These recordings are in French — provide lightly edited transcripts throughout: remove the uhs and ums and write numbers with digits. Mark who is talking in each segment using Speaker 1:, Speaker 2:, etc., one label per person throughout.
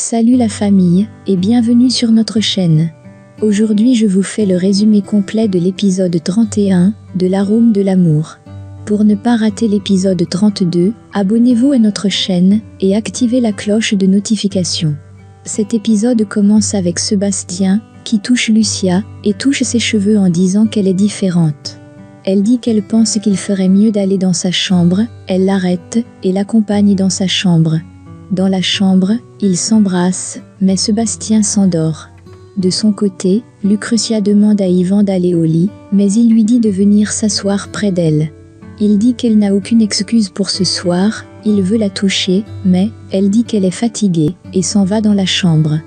Speaker 1: Salut la famille, et bienvenue sur notre chaîne. Aujourd'hui je vous fais le résumé complet de l'épisode 31, de l'arôme de l'amour. Pour ne pas rater l'épisode 32, abonnez-vous à notre chaîne, et activez la cloche de notification. Cet épisode commence avec Sébastien, qui touche Lucia, et touche ses cheveux en disant qu'elle est différente. Elle dit qu'elle pense qu'il ferait mieux d'aller dans sa chambre, elle l'arrête, et l'accompagne dans sa chambre. Dans la chambre, ils s'embrassent, mais Sébastien s'endort. De son côté, Lucretia demande à Yvan d'aller au lit, mais il lui dit de venir s'asseoir près d'elle. Il dit qu'elle n'a aucune excuse pour ce soir, il veut la toucher, mais elle dit qu'elle est fatiguée, et s'en va dans la chambre.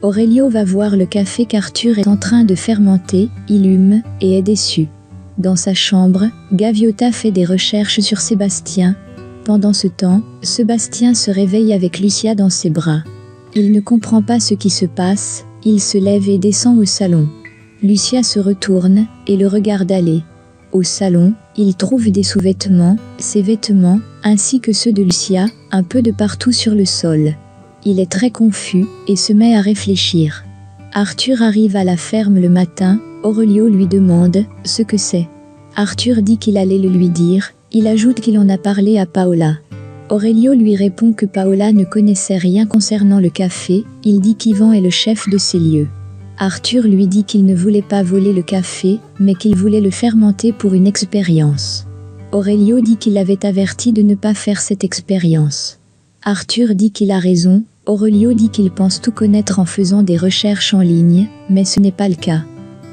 Speaker 1: Aurelio va voir le café qu'Arthur est en train de fermenter, il hume, et est déçu. Dans sa chambre, Gaviota fait des recherches sur Sébastien. Pendant ce temps, Sébastien se réveille avec Lucia dans ses bras. Il ne comprend pas ce qui se passe, il se lève et descend au salon. Lucia se retourne, et le regarde aller. Au salon, il trouve des sous-vêtements, ses vêtements, ainsi que ceux de Lucia, un peu de partout sur le sol. Il est très confus, et se met à réfléchir. Arthur arrive à la ferme le matin, Aurelio lui demande ce que c'est. Arthur dit qu'il allait le lui dire, il ajoute qu'il en a parlé à Paola. Aurelio lui répond que Paola ne connaissait rien concernant le café, il dit qu'Yvan est le chef de ces lieux. Arthur lui dit qu'il ne voulait pas voler le café, mais qu'il voulait le fermenter pour une expérience. Aurelio dit qu'il avait averti de ne pas faire cette expérience. Arthur dit qu'il a raison, Aurelio dit qu'il pense tout connaître en faisant des recherches en ligne, mais ce n'est pas le cas.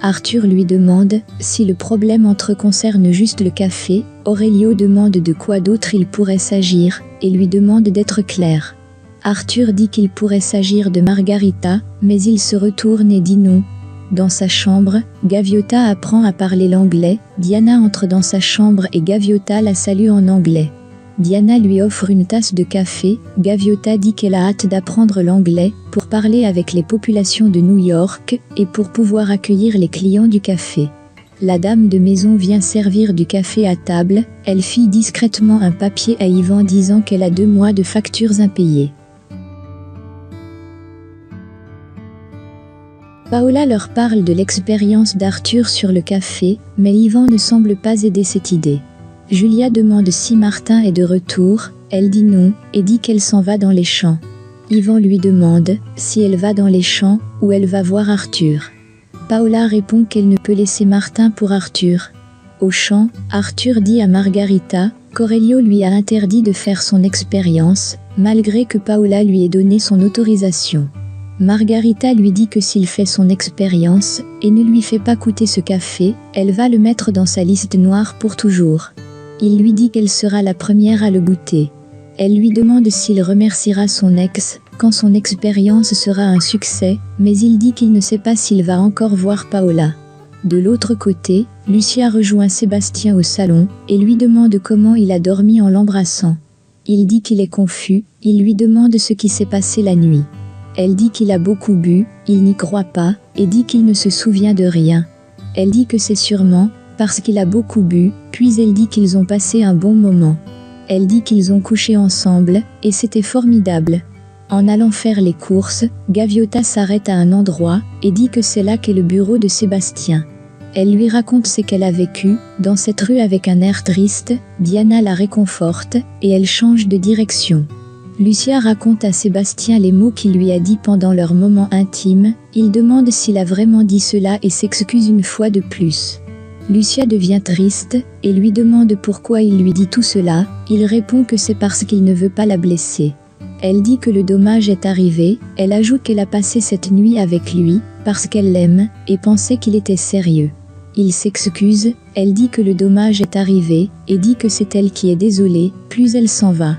Speaker 1: Arthur lui demande si le problème entre eux concerne juste le café, Aurelio demande de quoi d'autre il pourrait s'agir, et lui demande d'être clair. Arthur dit qu'il pourrait s'agir de Margarita, mais il se retourne et dit non. Dans sa chambre, Gaviota apprend à parler l'anglais, Diana entre dans sa chambre et Gaviota la salue en anglais. Diana lui offre une tasse de café, Gaviota dit qu'elle a hâte d'apprendre l'anglais, pour parler avec les populations de New York, et pour pouvoir accueillir les clients du café. La dame de maison vient servir du café à table, elle fit discrètement un papier à Yvan disant qu'elle a 2 mois de factures impayées. Paola leur parle de l'expérience d'Arthur sur le café, mais Yvan ne semble pas aider cette idée. Julia demande si Martin est de retour, elle dit non, et dit qu'elle s'en va dans les champs. Yvan lui demande si elle va dans les champs ou elle va voir Arthur. Paola répond qu'elle ne peut laisser Martin pour Arthur. Au champ, Arthur dit à Margarita qu'Aurelio lui a interdit de faire son expérience, malgré que Paola lui ait donné son autorisation. Margarita lui dit que s'il fait son expérience, et ne lui fait pas goûter ce café, elle va le mettre dans sa liste noire pour toujours. Il lui dit qu'elle sera la première à le goûter. Elle lui demande s'il remerciera son ex, quand son expérience sera un succès, mais il dit qu'il ne sait pas s'il va encore voir Paola. De l'autre côté, Lucia rejoint Sébastien au salon, et lui demande comment il a dormi en l'embrassant. Il dit qu'il est confus, il lui demande ce qui s'est passé la nuit. Elle dit qu'il a beaucoup bu, il n'y croit pas, et dit qu'il ne se souvient de rien. Elle dit que c'est sûrement parce qu'il a beaucoup bu, puis elle dit qu'ils ont passé un bon moment. Elle dit qu'ils ont couché ensemble, et c'était formidable. En allant faire les courses, Gaviota s'arrête à un endroit, et dit que c'est là qu'est le bureau de Sébastien. Elle lui raconte ce qu'elle a vécu, dans cette rue avec un air triste, Diana la réconforte, et elle change de direction. Lucia raconte à Sébastien les mots qu'il lui a dit pendant leur moment intime, il demande s'il a vraiment dit cela et s'excuse une fois de plus. Lucia devient triste, et lui demande pourquoi il lui dit tout cela, il répond que c'est parce qu'il ne veut pas la blesser. Elle dit que le dommage est arrivé, elle ajoute qu'elle a passé cette nuit avec lui, parce qu'elle l'aime, et pensait qu'il était sérieux. Il s'excuse, elle dit que le dommage est arrivé, et dit que c'est elle qui est désolée, puis elle s'en va.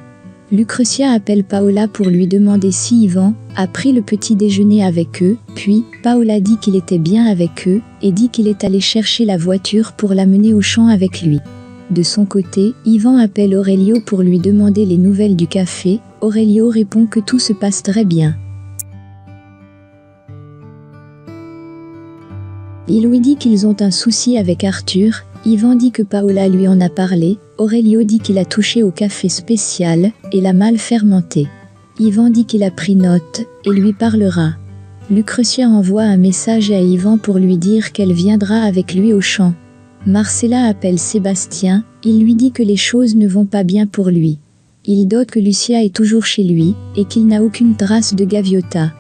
Speaker 1: Lucretia appelle Paola pour lui demander si Yvan a pris le petit déjeuner avec eux, puis Paola dit qu'il était bien avec eux, et dit qu'il est allé chercher la voiture pour l'amener au champ avec lui. De son côté, Yvan appelle Aurelio pour lui demander les nouvelles du café, Aurelio répond que tout se passe très bien. Il lui dit qu'ils ont un souci avec Arthur, Yvan dit que Paola lui en a parlé, Aurelio dit qu'il a touché au café spécial, et l'a mal fermenté. Yvan dit qu'il a pris note et lui parlera. Lucretia envoie un message à Yvan pour lui dire qu'elle viendra avec lui au champ. Marcella appelle Sébastien, il lui dit que les choses ne vont pas bien pour lui. Il dote que Lucia est toujours chez lui et qu'il n'a aucune trace de Gaviota.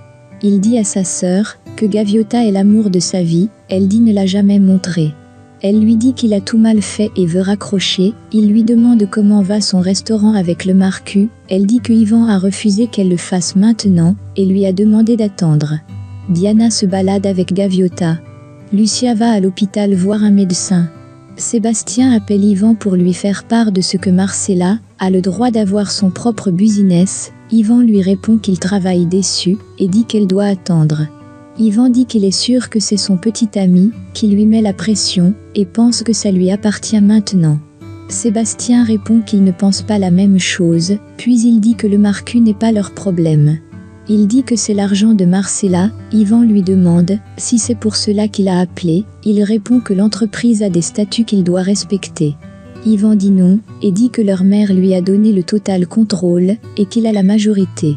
Speaker 1: Il dit à sa sœur que Gaviota est l'amour de sa vie, elle dit ne l'a jamais montré. Elle lui dit qu'il a tout mal fait et veut raccrocher, il lui demande comment va son restaurant avec le Marcu, elle dit que Yvan a refusé qu'elle le fasse maintenant et lui a demandé d'attendre. Diana se balade avec Gaviota. Lucia va à l'hôpital voir un médecin. Sébastien appelle Yvan pour lui faire part de ce que Marcella a le droit d'avoir son propre business. Yvan lui répond qu'il travaille déçu et dit qu'elle doit attendre. Yvan dit qu'il est sûr que c'est son petit ami qui lui met la pression et pense que ça lui appartient maintenant. Sébastien répond qu'il ne pense pas la même chose, puis il dit que le Marcu n'est pas leur problème. Il dit que c'est l'argent de Marcella. Yvan lui demande si c'est pour cela qu'il a appelé. Il répond que l'entreprise a des statuts qu'il doit respecter. Yvan dit non et dit que leur mère lui a donné le total contrôle et qu'il a la majorité.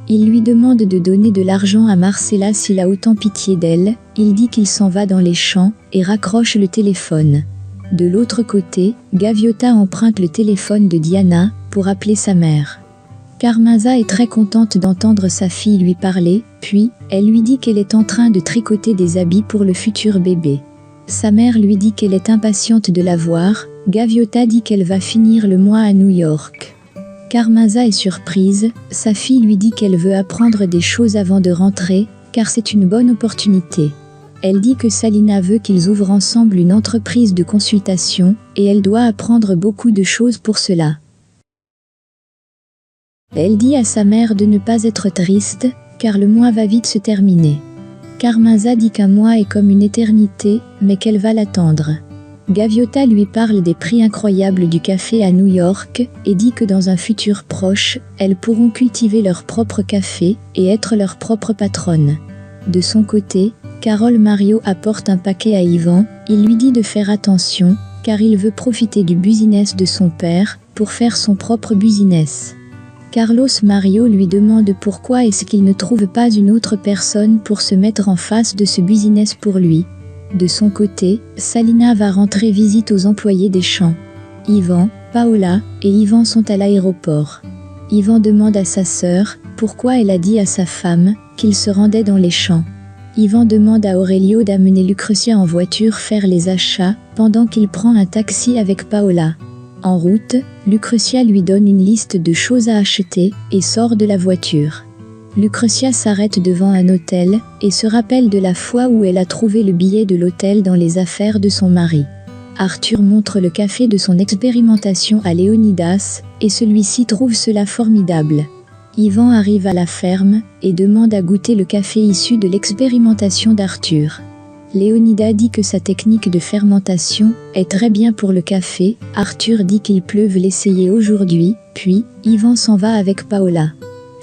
Speaker 1: Il lui demande de donner de l'argent à Marcella s'il a autant pitié d'elle. Il dit qu'il s'en va dans les champs et raccroche le téléphone. De l'autre côté, Gaviota emprunte le téléphone de Diana pour appeler sa mère. Carmenza est très contente d'entendre sa fille lui parler, puis elle lui dit qu'elle est en train de tricoter des habits pour le futur bébé. Sa mère lui dit qu'elle est impatiente de la voir. Gaviota dit qu'elle va finir le mois à New York. Carmenza est surprise, sa fille lui dit qu'elle veut apprendre des choses avant de rentrer, car c'est une bonne opportunité. Elle dit que Salina veut qu'ils ouvrent ensemble une entreprise de consultation, et elle doit apprendre beaucoup de choses pour cela. Elle dit à sa mère de ne pas être triste, car le mois va vite se terminer. Carmenza dit qu'un mois est comme une éternité, mais qu'elle va l'attendre. Gaviota lui parle des prix incroyables du café à New York et dit que dans un futur proche, elles pourront cultiver leur propre café et être leur propre patronne. De son côté, Carole Mario apporte un paquet à Yvan, il lui dit de faire attention, car il veut profiter du business de son père pour faire son propre business. Carlos Mario lui demande pourquoi est-ce qu'il ne trouve pas une autre personne pour se mettre en face de ce business pour lui. De son côté, Salina va rentrer visite aux employés des champs. Yvan, Paola et Yvan sont à l'aéroport. Yvan demande à sa sœur pourquoi elle a dit à sa femme qu'il se rendait dans les champs. Yvan demande à Aurelio d'amener Lucretia en voiture faire les achats pendant qu'il prend un taxi avec Paola. En route, Lucretia lui donne une liste de choses à acheter et sort de la voiture. Lucretia s'arrête devant un hôtel et se rappelle de la fois où elle a trouvé le billet de l'hôtel dans les affaires de son mari. Arthur montre le café de son expérimentation à Léonidas et celui-ci trouve cela formidable. Yvan arrive à la ferme et demande à goûter le café issu de l'expérimentation d'Arthur. Léonidas dit que sa technique de fermentation est très bien pour le café. Arthur dit qu'il peut l'essayer aujourd'hui, puis Yvan s'en va avec Paola.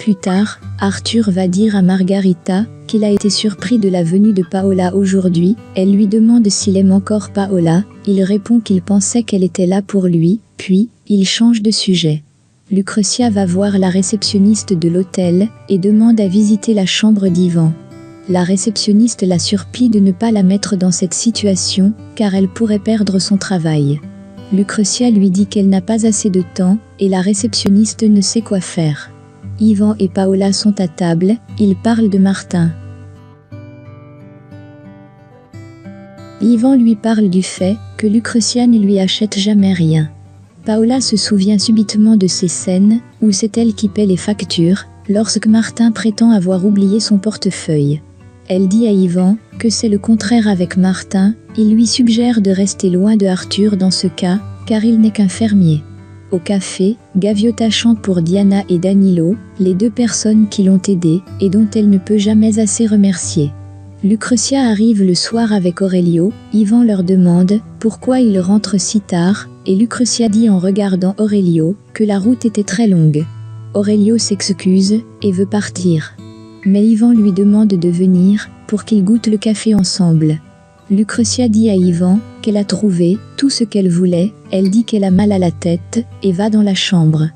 Speaker 1: Plus tard, Arthur va dire à Margarita qu'il a été surpris de la venue de Paola aujourd'hui. Elle lui demande s'il aime encore Paola. Il répond qu'il pensait qu'elle était là pour lui, puis il change de sujet. Lucretia va voir la réceptionniste de l'hôtel et demande à visiter la chambre d'Yvan. La réceptionniste la supplie de ne pas la mettre dans cette situation, car elle pourrait perdre son travail. Lucretia lui dit qu'elle n'a pas assez de temps, et la réceptionniste ne sait quoi faire. Yvan et Paola sont à table, ils parlent de Martin. Yvan lui parle du fait que Lucretia ne lui achète jamais rien. Paola se souvient subitement de ces scènes où c'est elle qui paie les factures, lorsque Martin prétend avoir oublié son portefeuille. Elle dit à Yvan que c'est le contraire avec Martin, il lui suggère de rester loin de Arthur dans ce cas, car il n'est qu'un fermier. Au café, Gaviota chante pour Diana et Danilo, les deux personnes qui l'ont aidée et dont elle ne peut jamais assez remercier. Lucretia arrive le soir avec Aurelio, Yvan leur demande pourquoi ils rentrent si tard, et Lucretia dit en regardant Aurelio que la route était très longue. Aurelio s'excuse et veut partir. Mais Yvan lui demande de venir pour qu'ils goûtent le café ensemble. Lucretia dit à Yvan qu'elle a trouvé tout ce qu'elle voulait, elle dit qu'elle a mal à la tête et va dans la chambre.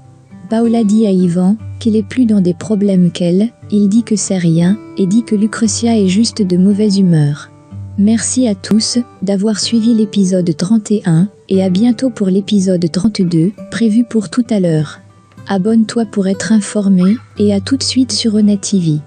Speaker 1: Paola dit à Ivan qu'il est plus dans des problèmes qu'elle, il dit que c'est rien, et dit que Lucretia est juste de mauvaise humeur. Merci à tous d'avoir suivi l'épisode 31, et à bientôt pour l'épisode 32, prévu pour tout à l'heure. Abonne-toi pour être informé, et à tout de suite sur Honnête TV.